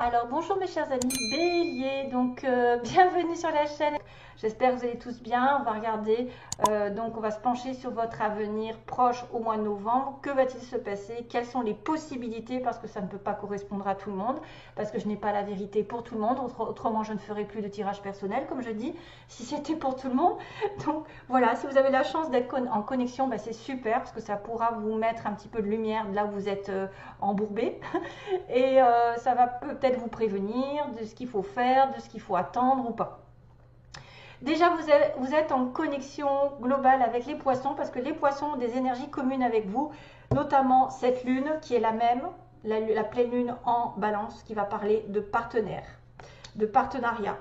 Alors bonjour mes chers amis Bélier, bienvenue sur la chaîne. J'espère que vous allez tous bien. On va regarder, on va se pencher sur votre avenir proche au mois de novembre. Que va-t-il se passer? Quelles sont les possibilités? Parce que ça ne peut pas correspondre à tout le monde, parce que je n'ai pas la vérité pour tout le monde. Autrement, je ne ferai plus de tirage personnel, comme je dis, si c'était pour tout le monde. Donc voilà, si vous avez la chance d'être en connexion, bah, c'est super, parce que ça pourra vous mettre un petit peu de lumière là où vous êtes embourbé. Et ça va peut-être vous prévenir de ce qu'il faut faire, de ce qu'il faut attendre ou pas. Déjà, vous êtes en connexion globale avec les poissons parce que les poissons ont des énergies communes avec vous, notamment cette lune qui est la même, la pleine lune en balance qui va parler de partenaire, de partenariat.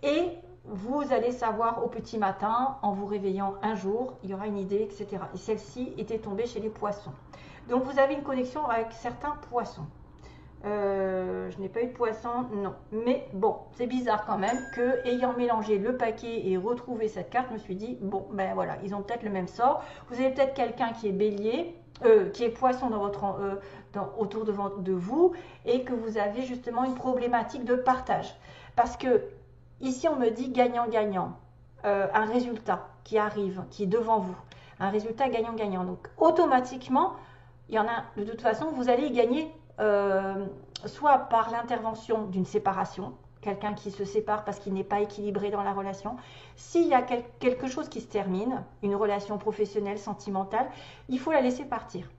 Et vous allez savoir au petit matin, en vous réveillant un jour, il y aura une idée, etc. Et celle-ci était tombée chez les poissons. Donc vous avez une connexion avec certains poissons. Je n'ai pas eu de poisson, non. Mais bon, c'est bizarre quand même que, ayant mélangé le paquet et retrouvé cette carte, je me suis dit, bon, ben voilà, ils ont peut-être le même sort. Vous avez peut-être quelqu'un qui est bélier, qui est poisson dans votre, autour de vous, et que vous avez justement une problématique de partage. Parce que ici, on me dit gagnant-gagnant, un résultat qui arrive, qui est devant vous, un résultat gagnant-gagnant. Donc, automatiquement, il y en a, de toute façon, vous allez y gagner. Soit par l'intervention d'une séparation, quelqu'un qui se sépare parce qu'il n'est pas équilibré dans la relation. S'il y a quelque chose qui se termine, une relation professionnelle, sentimentale, il faut la laisser partir.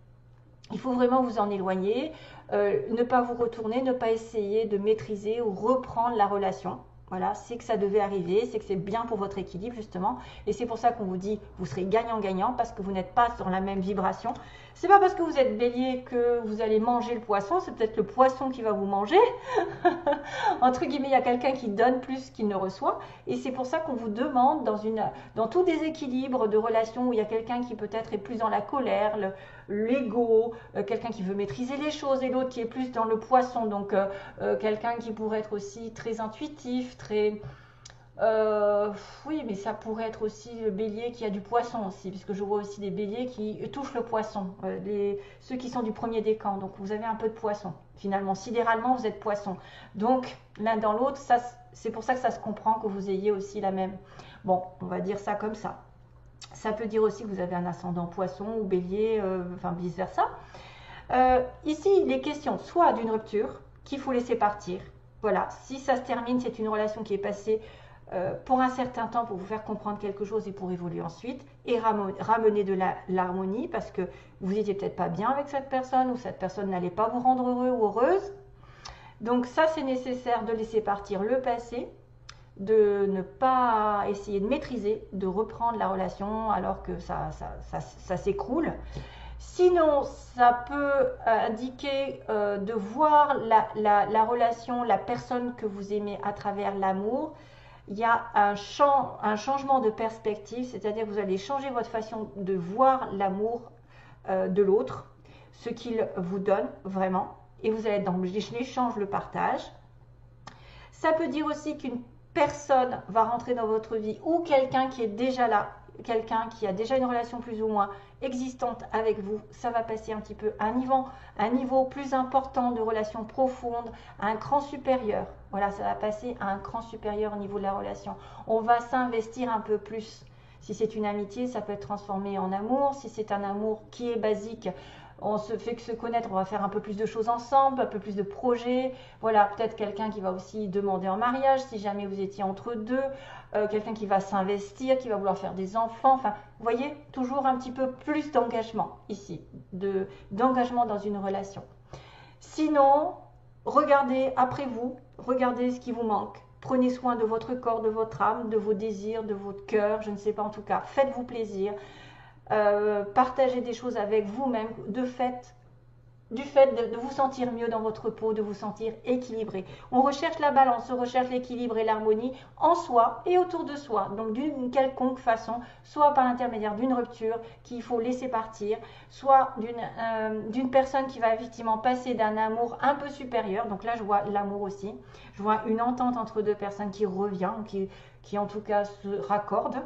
Il faut vraiment vous en éloigner, ne pas vous retourner, ne pas essayer de maîtriser ou reprendre la relation. Voilà, c'est que ça devait arriver, c'est que c'est bien pour votre équilibre justement. Et c'est pour ça qu'on vous dit, vous serez gagnant-gagnant parce que vous n'êtes pas dans la même vibration. C'est pas parce que vous êtes bélier que vous allez manger le poisson, c'est peut-être le poisson qui va vous manger. Entre guillemets, il y a quelqu'un qui donne plus qu'il ne reçoit. Et c'est pour ça qu'on vous demande, dans tout déséquilibre de relation où il y a quelqu'un qui peut-être est plus dans la colère, l'ego, quelqu'un qui veut maîtriser les choses et l'autre qui est plus dans le poisson. Donc quelqu'un qui pourrait être aussi très intuitif, très... oui, mais ça pourrait être aussi le bélier qui a du poisson aussi, puisque je vois aussi des béliers qui touchent le poisson, ceux qui sont du premier décan. Donc vous avez un peu de poisson. Finalement, sidéralement, vous êtes poisson. Donc l'un dans l'autre, c'est pour ça que ça se comprend que vous ayez aussi la même. Bon, on va dire ça comme ça. Ça peut dire aussi que vous avez un ascendant poisson ou bélier, enfin vice versa. Ici, il est question soit d'une rupture qu'il faut laisser partir. Voilà, si ça se termine, c'est une relation qui est passée pour un certain temps pour vous faire comprendre quelque chose et pour évoluer ensuite et ramener de l'harmonie parce que vous n'étiez peut-être pas bien avec cette personne ou cette personne n'allait pas vous rendre heureux ou heureuse. Donc ça, c'est nécessaire de laisser partir le passé, de ne pas essayer de maîtriser, de reprendre la relation alors que ça s'écroule. Sinon, ça peut indiquer de voir la relation, la personne que vous aimez à travers l'amour. Il y a un changement de perspective, c'est-à-dire que vous allez changer votre façon de voir l'amour de l'autre, ce qu'il vous donne vraiment, et vous allez être dans l'échange, le partage. Ça peut dire aussi qu'une personne va rentrer dans votre vie ou quelqu'un qui est déjà là, quelqu'un qui a déjà une relation plus ou moins existante avec vous, ça va passer un petit peu à un niveau plus important de relation profonde, à un cran supérieur. Voilà, ça va passer à un cran supérieur au niveau de la relation. On va s'investir un peu plus. Si c'est une amitié, ça peut être transformé en amour. Si c'est un amour qui est basique, on se fait que se connaître, on va faire un peu plus de choses ensemble, un peu plus de projets. Voilà, peut-être quelqu'un qui va aussi demander en mariage si jamais vous étiez entre deux, quelqu'un qui va s'investir, qui va vouloir faire des enfants. Enfin, vous voyez, toujours un petit peu plus d'engagement ici, d'engagement dans une relation. Sinon, regardez après vous, regardez ce qui vous manque. Prenez soin de votre corps, de votre âme, de vos désirs, de votre cœur, je ne sais pas en tout cas. Faites-vous plaisir. Partagez des choses avec vous-même du fait de vous sentir mieux dans votre peau, de vous sentir équilibré. On recherche la balance, on recherche l'équilibre et l'harmonie en soi et autour de soi. Donc d'une quelconque façon, soit par l'intermédiaire d'une rupture qu'il faut laisser partir, soit d'une personne qui va effectivement passer d'un amour un peu supérieur. Donc là, je vois l'amour aussi. Je vois une entente entre deux personnes qui revient, qui en tout cas se raccordent,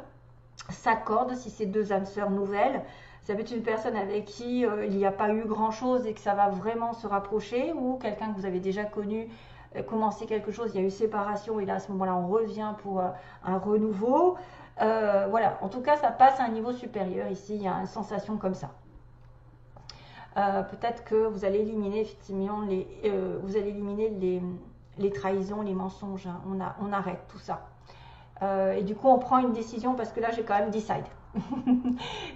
s'accordent si c'est deux âmes sœurs nouvelles. Ça peut être une personne avec qui il n'y a pas eu grand chose et que ça va vraiment se rapprocher, ou quelqu'un que vous avez déjà connu commencé quelque chose, il y a eu séparation et là à ce moment-là on revient pour un renouveau. Voilà, en tout cas ça passe à un niveau supérieur ici, il y a une sensation comme ça. Peut-être que vous allez éliminer effectivement les trahisons, les mensonges, hein. On arrête tout ça. Et du coup on prend une décision parce que là j'ai quand même decide.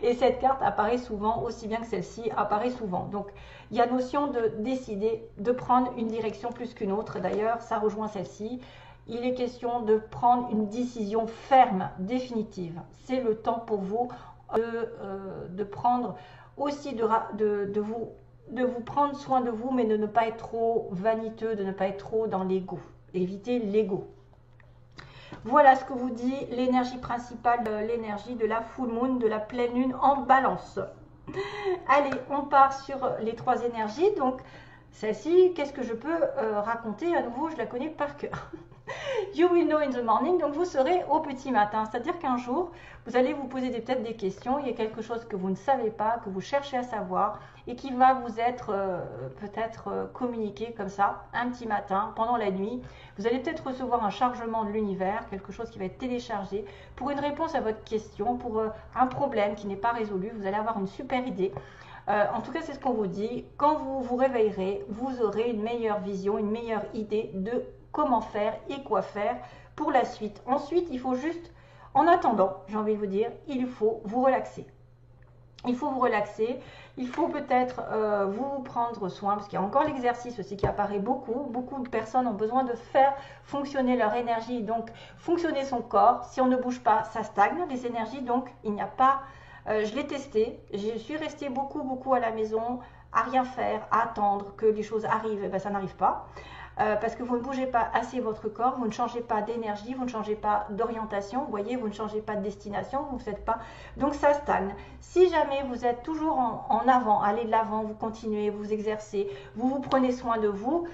Et cette carte apparaît souvent, aussi bien que celle-ci apparaît souvent. Donc il y a notion de décider, de prendre une direction plus qu'une autre. D'ailleurs ça rejoint celle-ci. Il est question de prendre une décision ferme, définitive. C'est le temps pour vous de prendre aussi de vous prendre soin de vous, mais de ne pas être trop vaniteux, de ne pas être trop dans l'ego. Évitez l'ego. Voilà ce que vous dit l'énergie principale, l'énergie de la full moon, de la pleine lune en balance. Allez, on part sur les 3 énergies. Donc, celle-ci, qu'est-ce que je peux raconter? À nouveau, je la connais par cœur. You will know in the morning, donc vous serez au petit matin. C'est-à-dire qu'un jour, vous allez vous poser peut-être des questions. Il y a quelque chose que vous ne savez pas, que vous cherchez à savoir et qui va vous être peut-être communiqué comme ça, un petit matin, pendant la nuit. Vous allez peut-être recevoir un chargement de l'univers, quelque chose qui va être téléchargé pour une réponse à votre question, pour un problème qui n'est pas résolu. Vous allez avoir une super idée. En tout cas, c'est ce qu'on vous dit. Quand vous vous réveillerez, vous aurez une meilleure vision, une meilleure idée de comment faire et quoi faire pour la suite. Ensuite, il faut juste, en attendant, j'ai envie de vous dire, il faut vous relaxer. Il faut vous relaxer, il faut peut-être vous prendre soin, parce qu'il y a encore l'exercice aussi qui apparaît beaucoup. Beaucoup de personnes ont besoin de faire fonctionner leur énergie, donc fonctionner son corps. Si on ne bouge pas, ça stagne, les énergies, donc il n'y a pas... je l'ai testé, je suis restée beaucoup à la maison, à rien faire, à attendre que les choses arrivent, et bien ça n'arrive pas. Parce que vous ne bougez pas assez votre corps, vous ne changez pas d'énergie, vous ne changez pas d'orientation, vous voyez, vous ne changez pas de destination, vous ne faites pas, donc ça stagne. Si jamais vous êtes toujours en avant, allez de l'avant, vous continuez, vous exercez, vous prenez soin de vous,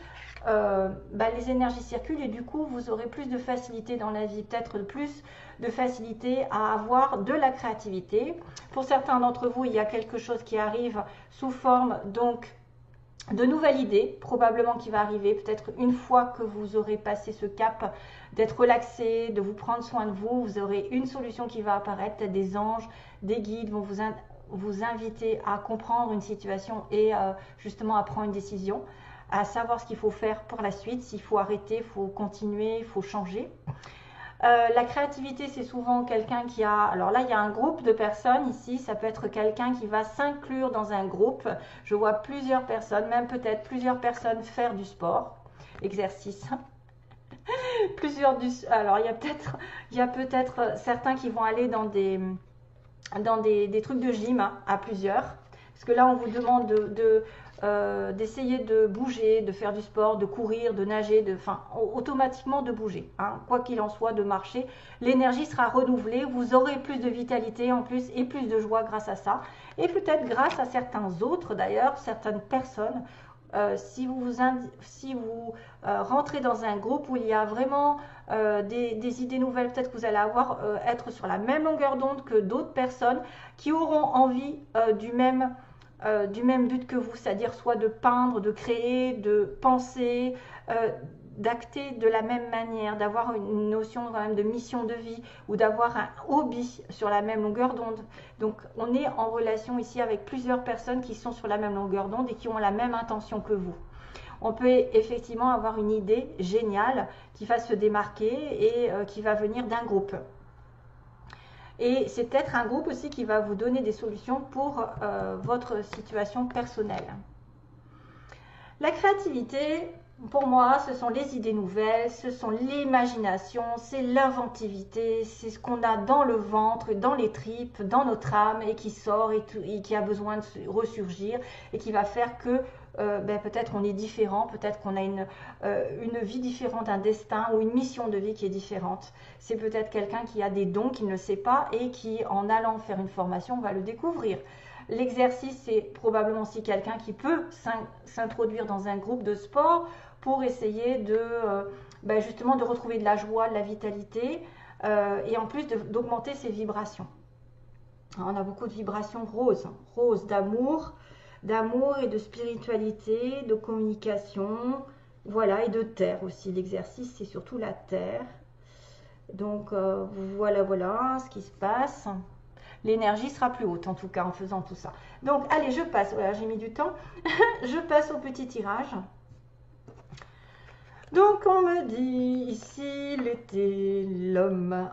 les énergies circulent et du coup vous aurez plus de facilité dans la vie, peut-être plus de facilité à avoir de la créativité. Pour certains d'entre vous, il y a quelque chose qui arrive sous forme donc de nouvelles idées, probablement qui va arriver, peut-être une fois que vous aurez passé ce cap d'être relaxé, de vous prendre soin de vous, vous aurez une solution qui va apparaître, peut-être des anges, des guides vont vous inviter à comprendre une situation et justement à prendre une décision, à savoir ce qu'il faut faire pour la suite, s'il faut arrêter, il faut continuer, il faut changer. La créativité, c'est souvent quelqu'un qui a... Alors là, il y a un groupe de personnes ici. Ça peut être quelqu'un qui va s'inclure dans un groupe. Je vois plusieurs personnes, même peut-être plusieurs personnes faire du sport, exercice. Alors, il y a peut-être certains qui vont aller dans des trucs de gym à plusieurs. Parce que là, on vous demande d'essayer de bouger, de faire du sport, de courir, de nager, automatiquement de bouger, hein, quoi qu'il en soit, de marcher. L'énergie sera renouvelée, vous aurez plus de vitalité en plus et plus de joie grâce à ça. Et peut-être grâce à certains autres d'ailleurs, certaines personnes, si vous rentrez dans un groupe où il y a vraiment des idées nouvelles, peut-être que vous allez être sur la même longueur d'onde que d'autres personnes qui auront envie du même but que vous, c'est-à-dire soit de peindre, de créer, de penser, d'acter de la même manière, d'avoir une notion quand même de mission de vie ou d'avoir un hobby sur la même longueur d'onde. Donc on est en relation ici avec plusieurs personnes qui sont sur la même longueur d'onde et qui ont la même intention que vous. On peut effectivement avoir une idée géniale qui va se démarquer et qui va venir d'un groupe. Et c'est peut-être un groupe aussi qui va vous donner des solutions pour votre situation personnelle. La créativité, pour moi, ce sont les idées nouvelles, ce sont l'imagination, c'est l'inventivité, c'est ce qu'on a dans le ventre, dans les tripes, dans notre âme et qui sort et qui a besoin de ressurgir et qui va faire que peut-être on est différent, peut-être qu'on a une vie différente, un destin ou une mission de vie qui est différente. C'est peut-être quelqu'un qui a des dons qu'il ne sait pas et qui, en allant faire une formation, va le découvrir. L'exercice, c'est probablement aussi quelqu'un qui peut s'introduire dans un groupe de sport pour essayer justement de retrouver de la joie, de la vitalité et en plus d'augmenter ses vibrations. Alors, on a beaucoup de vibrations roses, d'amour et de spiritualité, de communication, Voilà, et de terre aussi. L'exercice, c'est surtout la terre. Donc, voilà, voilà ce qui se passe. L'énergie sera plus haute, en tout cas, en faisant tout ça. Donc, allez, je passe. Voilà, j'ai mis du temps. Je passe au petit tirage. Donc, on me dit, ici, l'été, l'homme,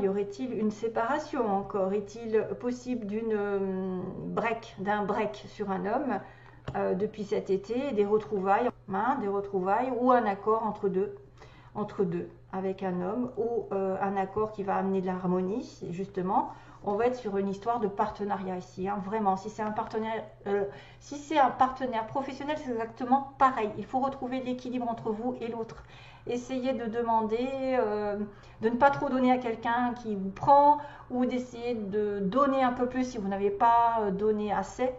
y aurait-il une séparation encore? Est-il possible d'un break sur un homme depuis cet été, des retrouvailles, ou un accord entre deux, avec un homme, ou un accord qui va amener de l'harmonie, justement. On va être sur une histoire de partenariat ici, hein, vraiment. Si c'est un partenaire professionnel, c'est exactement pareil. Il faut retrouver l'équilibre entre vous et l'autre. Essayez de demander, de ne pas trop donner à quelqu'un qui vous prend, ou d'essayer de donner un peu plus si vous n'avez pas donné assez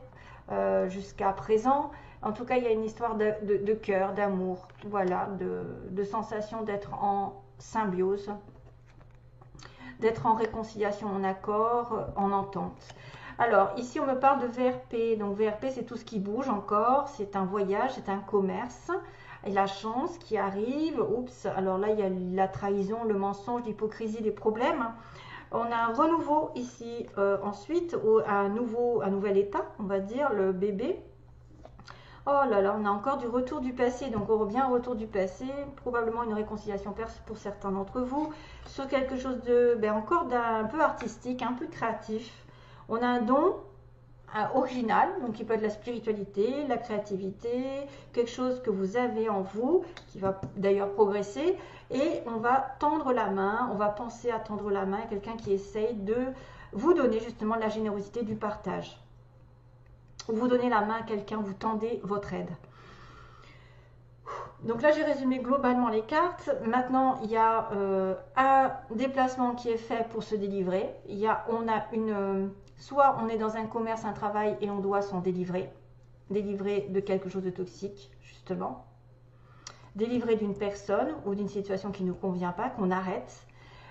jusqu'à présent. En tout cas, il y a une histoire de cœur, d'amour, voilà, de sensation d'être en symbiose, d'être en réconciliation, en accord, en entente. Alors, ici, on me parle de VRP. Donc, VRP, c'est tout ce qui bouge encore. C'est un voyage, c'est un commerce. Et la chance qui arrive. Oups, alors là, il y a la trahison, le mensonge, l'hypocrisie, les problèmes. On a un renouveau ici. Ensuite, un nouvel état, on va dire, le bébé. Oh là là, on a encore du retour du passé, donc on revient au retour du passé, probablement une réconciliation pour certains d'entre vous, sur quelque chose encore d'un peu artistique, un peu créatif. On a un don original, donc qui peut être la spiritualité, la créativité, quelque chose que vous avez en vous, qui va d'ailleurs progresser, et on va tendre la main, on va penser à tendre la main à quelqu'un qui essaye de vous donner justement la générosité du partage. Vous donnez la main à quelqu'un, vous tendez votre aide. Donc là, j'ai résumé globalement les cartes. Maintenant, il y a un déplacement qui est fait pour se délivrer. Soit on est dans un commerce, un travail et on doit s'en délivrer de quelque chose de toxique, justement. Délivrer d'une personne ou d'une situation qui ne nous convient pas, qu'on arrête.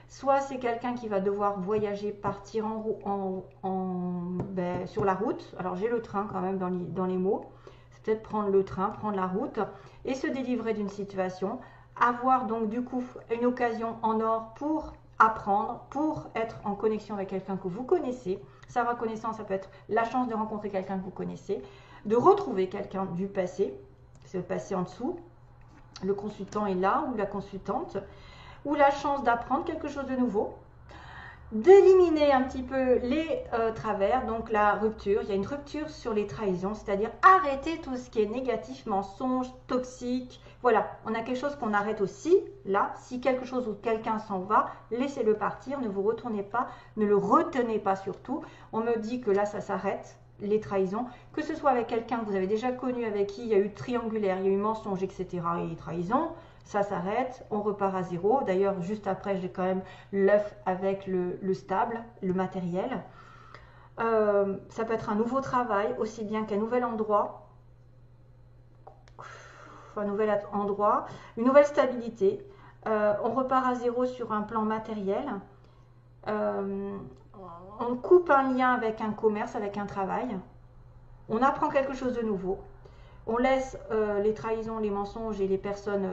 Soit c'est quelqu'un qui va devoir voyager, partir sur la route. Alors j'ai le train quand même dans les mots. C'est peut-être prendre le train, prendre la route et se délivrer d'une situation. Avoir donc du coup une occasion en or pour apprendre, pour être en connexion avec quelqu'un que vous connaissez. Sa reconnaissance, ça peut être la chance de rencontrer quelqu'un que vous connaissez, de retrouver quelqu'un du passé. C'est le passé en dessous. Le consultant est là ou la consultante. Ou la chance d'apprendre quelque chose de nouveau, d'éliminer un petit peu les travers, donc la rupture. Il y a une rupture sur les trahisons, c'est-à-dire arrêter tout ce qui est négatif, mensonge, toxique. Voilà, on a quelque chose qu'on arrête aussi. Là, si quelque chose ou quelqu'un s'en va, laissez-le partir, ne vous retournez pas, ne le retenez pas surtout. On me dit que là, ça s'arrête, les trahisons, que ce soit avec quelqu'un que vous avez déjà connu, avec qui il y a eu triangulaire, il y a eu mensonge, etc. et trahison. Ça s'arrête, on repart à zéro. D'ailleurs, juste après, j'ai quand même l'œuf avec le stable, le matériel. Ça peut être un nouveau travail, aussi bien qu'un nouvel endroit. Une nouvelle stabilité. On repart à zéro sur un plan matériel. On coupe un lien avec un commerce, avec un travail. On apprend quelque chose de nouveau. On laisse les trahisons, les mensonges et les personnes,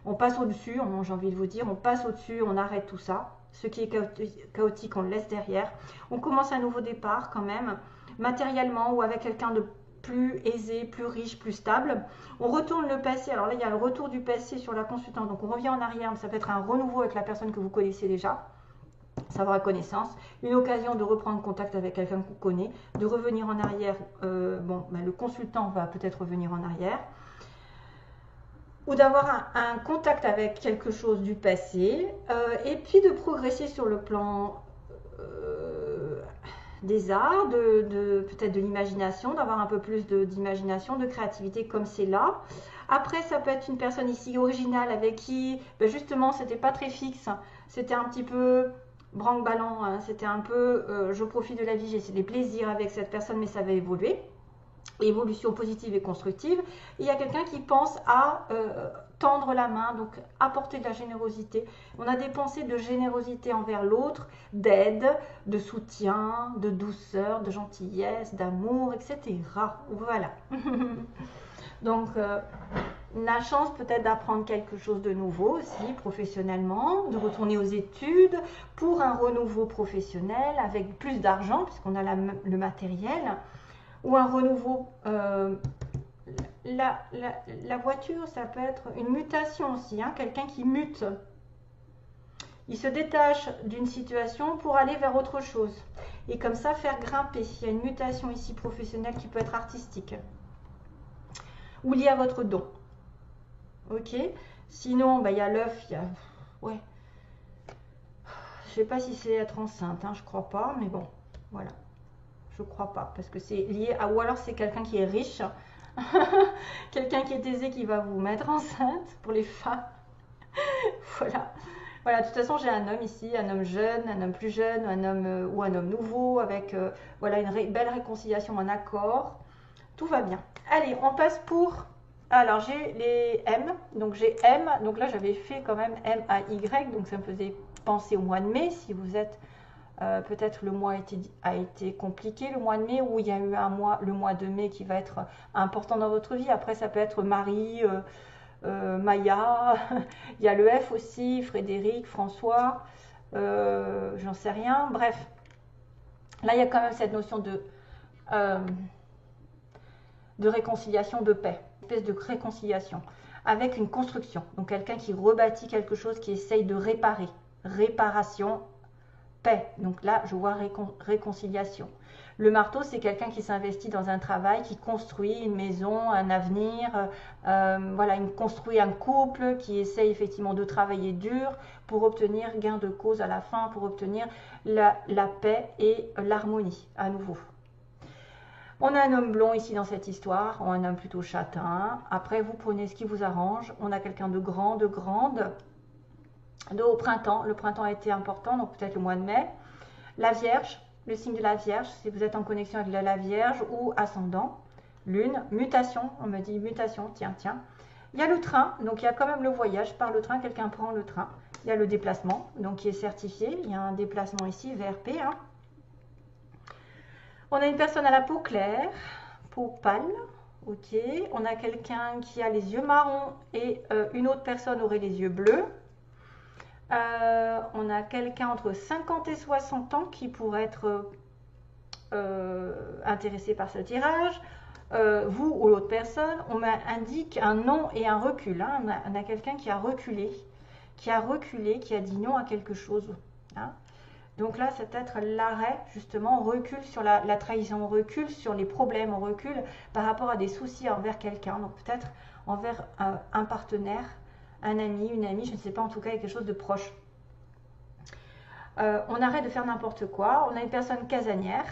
on passe au-dessus, j'ai envie de vous dire, on passe au-dessus, on arrête tout ça. Ce qui est chaotique, on le laisse derrière. On commence un nouveau départ quand même, matériellement ou avec quelqu'un de plus aisé, plus riche, plus stable. On retourne le passé, alors là il y a le retour du passé sur la consultante, donc on revient en arrière, ça peut être un renouveau avec la personne que vous connaissez déjà. Savoir connaissance, une occasion de reprendre contact avec quelqu'un qu'on connaît, de revenir en arrière, le consultant va peut-être revenir en arrière, ou d'avoir un contact avec quelque chose du passé, et puis de progresser sur le plan des arts, peut-être de l'imagination, d'avoir un peu plus d'imagination, de créativité comme c'est là. Après, ça peut être une personne ici originale avec qui, justement, c'était pas très fixe, c'était un petit peu branque-ballant, hein. C'était un peu je profite de la vie, j'ai des plaisirs avec cette personne, mais ça va évoluer. Évolution positive et constructive. Et il y a quelqu'un qui pense à tendre la main, donc apporter de la générosité. On a des pensées de générosité envers l'autre, d'aide, de soutien, de douceur, de gentillesse, d'amour, etc. Voilà. Donc, la chance peut-être d'apprendre quelque chose de nouveau aussi professionnellement, de retourner aux études pour un renouveau professionnel avec plus d'argent puisqu'on a le matériel, ou un renouveau. La voiture, ça peut être une mutation aussi, hein, quelqu'un qui mute. Il se détache d'une situation pour aller vers autre chose. Et comme ça, faire grimper. Il y a une mutation ici professionnelle qui peut être artistique. Ou liée à votre don. Ok. Sinon, bah, il y a l'œuf, il y a... Ouais. Je sais pas si c'est être enceinte, hein, je crois pas, mais bon, voilà. Je crois pas, parce que c'est lié à... Ou alors c'est quelqu'un qui est riche, quelqu'un qui est aisé qui va vous mettre enceinte, pour les femmes. Voilà. Voilà, de toute façon, j'ai un homme ici, un homme jeune, un homme plus jeune, un homme ou un homme nouveau, avec voilà, une belle réconciliation, un accord. Tout va bien. Allez, on passe pour... Alors, j'ai les M. Donc, j'ai M. Donc là, j'avais fait quand même M-A-Y. Donc, ça me faisait penser au mois de mai. Si vous êtes... peut-être le mois a été compliqué, le mois de mai, ou il y a eu un mois, le mois de mai qui va être important dans votre vie. Après, ça peut être Marie, Maya, il y a le F aussi, Frédéric, François, j'en sais rien. Bref, là, il y a quand même cette notion de réconciliation, de paix, une espèce de réconciliation avec une construction. Donc, quelqu'un qui rebâtit quelque chose, qui essaye de réparer. Réparation, paix. Donc là, je vois réconciliation. Le marteau, c'est quelqu'un qui s'investit dans un travail, qui construit une maison, un avenir, voilà, il construit un couple, qui essaye effectivement de travailler dur pour obtenir gain de cause à la fin, pour obtenir la paix et l'harmonie à nouveau. On a un homme blond ici dans cette histoire, ou un homme plutôt châtain. Après, vous prenez ce qui vous arrange. On a quelqu'un de grand, de grande. Au printemps, le printemps a été important, donc peut-être le mois de mai. La Vierge, le signe de la Vierge, si vous êtes en connexion avec la Vierge ou ascendant. Lune, mutation, on me dit mutation, tiens. Il y a le train, donc il y a quand même le voyage par le train, quelqu'un prend le train. Il y a le déplacement, donc qui est certifié. Il y a un déplacement ici, VRP. Hein. On a une personne à la peau claire, peau pâle. Ok, on a quelqu'un qui a les yeux marrons et une autre personne aurait les yeux bleus. On a quelqu'un entre 50 et 60 ans qui pourrait être intéressé par ce tirage. Vous ou l'autre personne, on m'indique un non et un recul. Hein. On a quelqu'un qui a reculé, qui a dit non à quelque chose. Hein. Donc là, c'est peut-être l'arrêt, justement, on recule sur la trahison, on recule sur les problèmes, on recule par rapport à des soucis envers quelqu'un, donc peut-être envers un partenaire, un ami, une amie, je ne sais pas, en tout cas, il y a quelque chose de proche. On arrête de faire n'importe quoi. On a une personne casanière,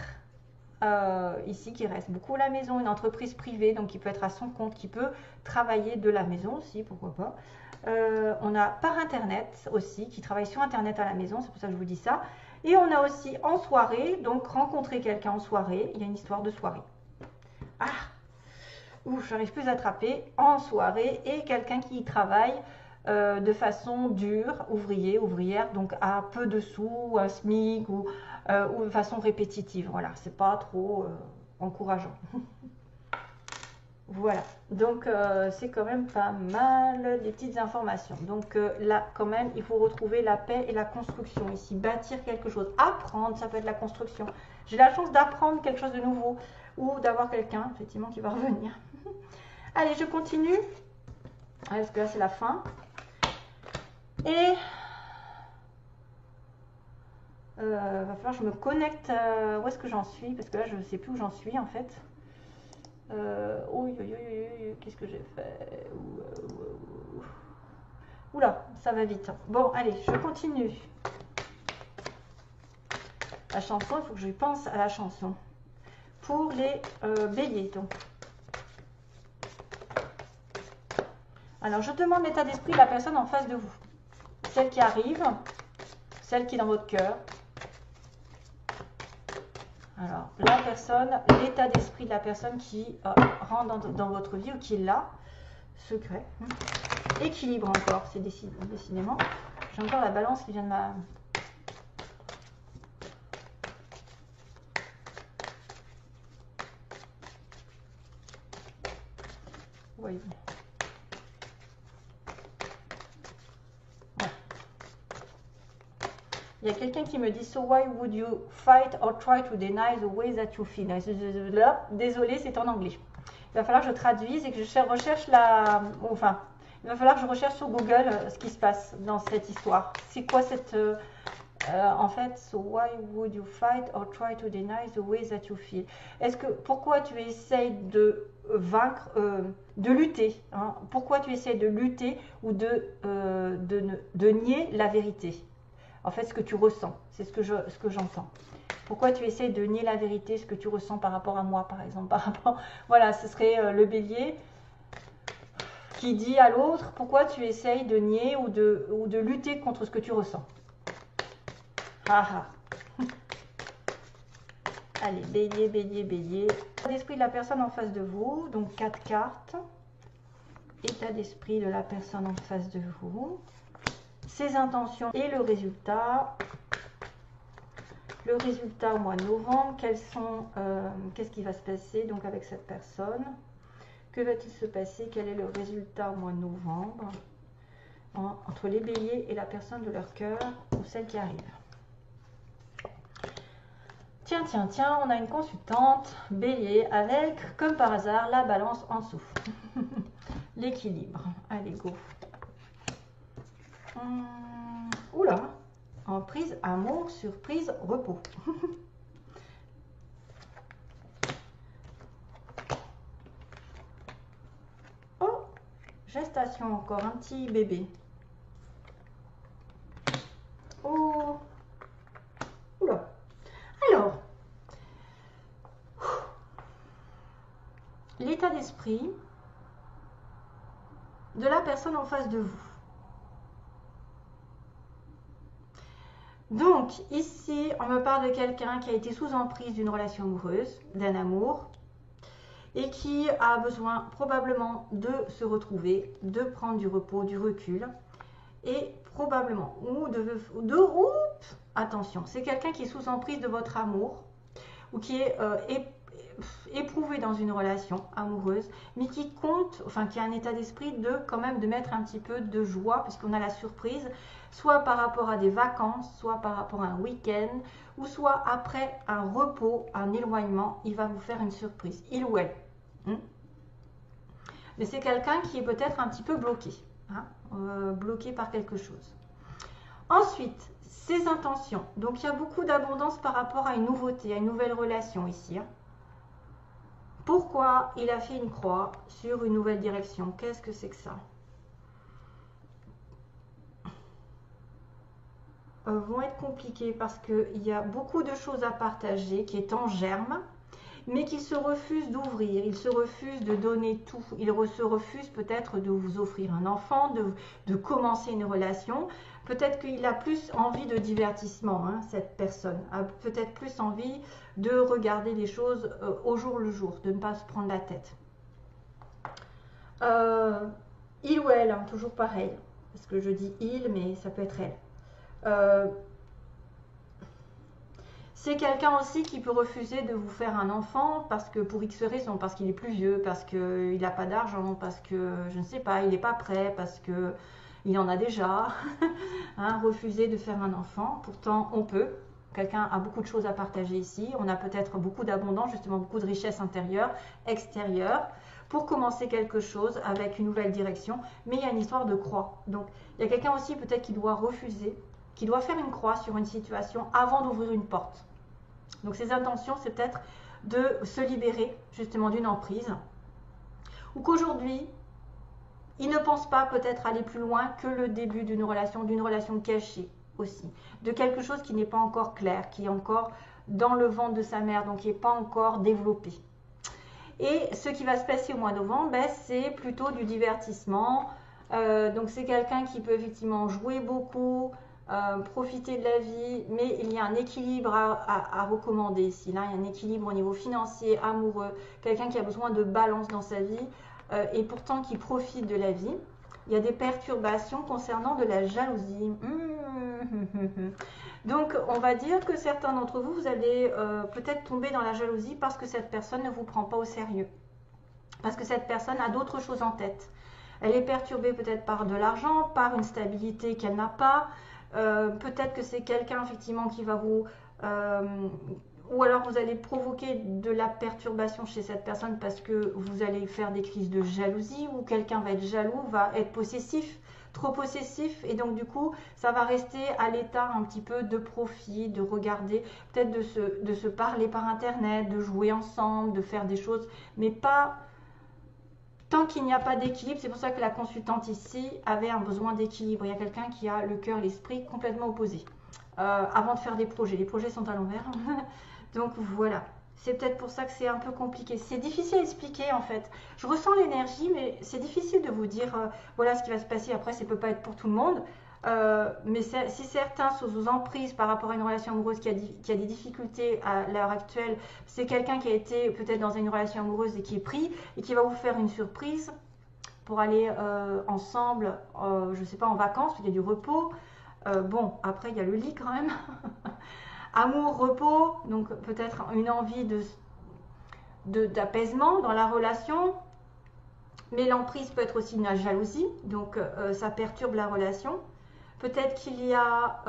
ici, qui reste beaucoup à la maison, une entreprise privée, donc qui peut être à son compte, qui peut travailler de la maison aussi, pourquoi pas. On a par Internet aussi, qui travaille sur Internet à la maison, c'est pour ça que je vous dis ça. Et on a aussi en soirée, donc rencontrer quelqu'un en soirée, il y a une histoire de soirée. Ah, ouf, j'arrive plus à attraper, en soirée, et quelqu'un qui travaille de façon dure, ouvrier, ouvrière, donc à peu de sous, un SMIC ou de façon répétitive. Voilà, c'est pas trop encourageant. Voilà, donc c'est quand même pas mal des petites informations. Donc là, quand même, il faut retrouver la paix et la construction ici, bâtir quelque chose, apprendre, ça peut être la construction. J'ai la chance d'apprendre quelque chose de nouveau ou d'avoir quelqu'un, effectivement, qui va revenir. Allez, je continue, parce que là, c'est la fin. Et va falloir que je me connecte, où est-ce que j'en suis, parce que là, je ne sais plus où j'en suis, en fait. Qu'est-ce que j'ai fait? Oula, ça va vite. Bon, allez, je continue. La chanson, il faut que je pense à la chanson. Pour les béliers, donc. Alors, je demande l'état d'esprit de la personne en face de vous. Celle qui arrive, celle qui est dans votre cœur. Alors, la personne, l'état d'esprit de la personne qui rentre dans votre vie ou qui est là, secret. Équilibre encore, c'est décidément. J'ai encore la balance qui vient de ma... Oui. Il y a quelqu'un qui me dit, so why would you fight or try to deny the way that you feel? Là, désolé, c'est en anglais. Il va falloir que je traduise et que je recherche la... Enfin, il va falloir que je recherche sur Google ce qui se passe dans cette histoire. C'est quoi cette... en fait, so why would you fight or try to deny the way that you feel? Est-ce que pourquoi tu essayes de vaincre, de lutter, hein? Pourquoi tu essayes de lutter ou de nier la vérité? En fait, ce que tu ressens, c'est ce que j'entends. Pourquoi tu essayes de nier la vérité, ce que tu ressens par rapport à moi, par exemple, par rapport, voilà, ce serait le bélier qui dit à l'autre, pourquoi tu essayes de nier ou de lutter contre ce que tu ressens. Ah ah. Allez, bélier, bélier, bélier. État d'esprit de la personne en face de vous, donc 4 cartes. État d'esprit de la personne en face de vous. Ses intentions et le résultat. Le résultat au mois de novembre, qu'est-ce qui va se passer donc avec cette personne? Que va-t-il se passer? Quel est le résultat au mois de novembre entre les béliers et la personne de leur cœur ou celle qui arrive? Tiens, tiens, tiens, on a une consultante bélier avec, comme par hasard, la balance en dessous. L'équilibre. Allez, go. Oula, en prise, amour, surprise, repos. Oh, gestation encore, un petit bébé. Oh, oula. Alors, l'état d'esprit de la personne en face de vous. Donc, ici, on me parle de quelqu'un qui a été sous emprise d'une relation amoureuse, d'un amour, et qui a besoin probablement de se retrouver, de prendre du repos, du recul, et probablement, attention, c'est quelqu'un qui est sous emprise de votre amour, ou qui est éprouvé dans une relation amoureuse, mais qui compte, enfin qui a un état d'esprit de quand même de mettre un petit peu de joie, puisqu'on a la surprise, soit par rapport à des vacances, soit par rapport à un week-end, ou soit après un repos, un éloignement, il va vous faire une surprise, il ou elle. Mais c'est quelqu'un qui est peut-être un petit peu bloqué, hein, bloqué par quelque chose. Ensuite, ses intentions. Donc il y a beaucoup d'abondance par rapport à une nouveauté, à une nouvelle relation ici. Hein. Pourquoi il a fait une croix sur une nouvelle direction? Qu'est-ce que c'est que ça? Vont être compliqués parce qu'il y a beaucoup de choses à partager qui est en germe, mais qu'il se refuse d'ouvrir, il se refuse de donner tout, il se refuse peut-être de vous offrir un enfant, de commencer une relation. Peut-être qu'il a plus envie de divertissement, hein, cette personne, a peut-être plus envie de regarder les choses au jour le jour, de ne pas se prendre la tête. Il ou elle, hein, toujours pareil, parce que je dis il, mais ça peut être elle. C'est quelqu'un aussi qui peut refuser de vous faire un enfant parce que pour X raison, parce qu'il est plus vieux, parce qu'il n'a pas d'argent, parce que je ne sais pas, il n'est pas prêt, parce que il en a déjà. Hein, refuser de faire un enfant, pourtant on peut. Quelqu'un a beaucoup de choses à partager ici. On a peut-être beaucoup d'abondance, justement beaucoup de richesse intérieure, extérieure, pour commencer quelque chose avec une nouvelle direction. Mais il y a une histoire de croix. Donc il y a quelqu'un aussi peut-être qui doit refuser, qui doit faire une croix sur une situation avant d'ouvrir une porte. Donc ses intentions, c'est peut-être de se libérer justement d'une emprise. Ou qu'aujourd'hui, il ne pense pas peut-être aller plus loin que le début d'une relation cachée aussi. De quelque chose qui n'est pas encore clair, qui est encore dans le ventre de sa mère, donc qui n'est pas encore développé. Et ce qui va se passer au mois de novembre, ben, c'est plutôt du divertissement. Donc c'est quelqu'un qui peut effectivement jouer beaucoup, profiter de la vie, mais il y a un équilibre à recommander ici. Là, il y a un équilibre au niveau financier, amoureux, quelqu'un qui a besoin de balance dans sa vie et pourtant qui profite de la vie. Il y a des perturbations concernant de la jalousie. Donc, on va dire que certains d'entre vous, vous allez peut-être tomber dans la jalousie parce que cette personne ne vous prend pas au sérieux. Parce que cette personne a d'autres choses en tête. Elle est perturbée peut-être par de l'argent, par une stabilité qu'elle n'a pas, Peut-être que c'est quelqu'un effectivement qui va vous... ou alors vous allez provoquer de la perturbation chez cette personne parce que vous allez faire des crises de jalousie, ou quelqu'un va être jaloux, va être possessif, trop possessif, et donc du coup ça va rester à l'état un petit peu de profit, de regarder, peut-être de se parler par internet, de jouer ensemble, de faire des choses, mais pas tant qu'il n'y a pas d'équilibre. C'est pour ça que la consultante ici avait un besoin d'équilibre. Il y a quelqu'un qui a le cœur, l'esprit complètement opposé avant de faire des projets. Les projets sont à l'envers. Donc voilà, c'est peut-être pour ça que c'est un peu compliqué. C'est difficile à expliquer en fait. Je ressens l'énergie, mais c'est difficile de vous dire voilà ce qui va se passer. Après, ça ne peut pas être pour tout le monde. Mais si certains sont sous emprise par rapport à une relation amoureuse qui a des difficultés à l'heure actuelle, c'est quelqu'un qui a été peut-être dans une relation amoureuse et qui est pris et qui va vous faire une surprise pour aller ensemble, je ne sais pas, en vacances, il y a du repos. Bon, après il y a le lit quand même. Amour, repos, donc peut-être une envie d'apaisement dans la relation, mais l'emprise peut être aussi une jalousie, donc ça perturbe la relation. Peut-être qu'il y a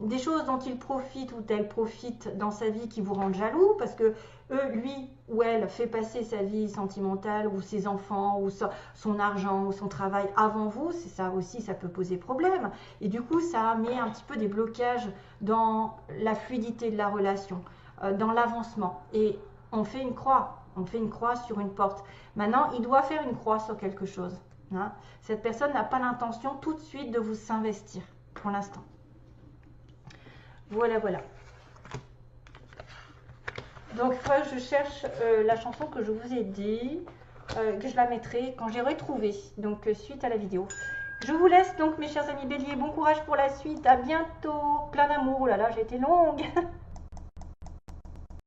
des choses dont il profite ou elle profite dans sa vie qui vous rendent jaloux, parce que lui ou elle fait passer sa vie sentimentale ou ses enfants ou son argent ou son travail avant vous. C'est ça aussi, ça peut poser problème. Et du coup, ça met un petit peu des blocages dans la fluidité de la relation, dans l'avancement. Et on fait une croix. On fait une croix sur une porte. Maintenant, il doit faire une croix sur quelque chose. Hein. Cette personne n'a pas l'intention tout de suite de vous s'investir pour l'instant. Voilà, voilà. Donc, je cherche la chanson que je vous ai dit, que je la mettrai quand j'ai retrouvé, donc suite à la vidéo. Je vous laisse donc, mes chers amis béliers. Bon courage pour la suite. À bientôt. Plein d'amour. Oh là là, j'ai été longue.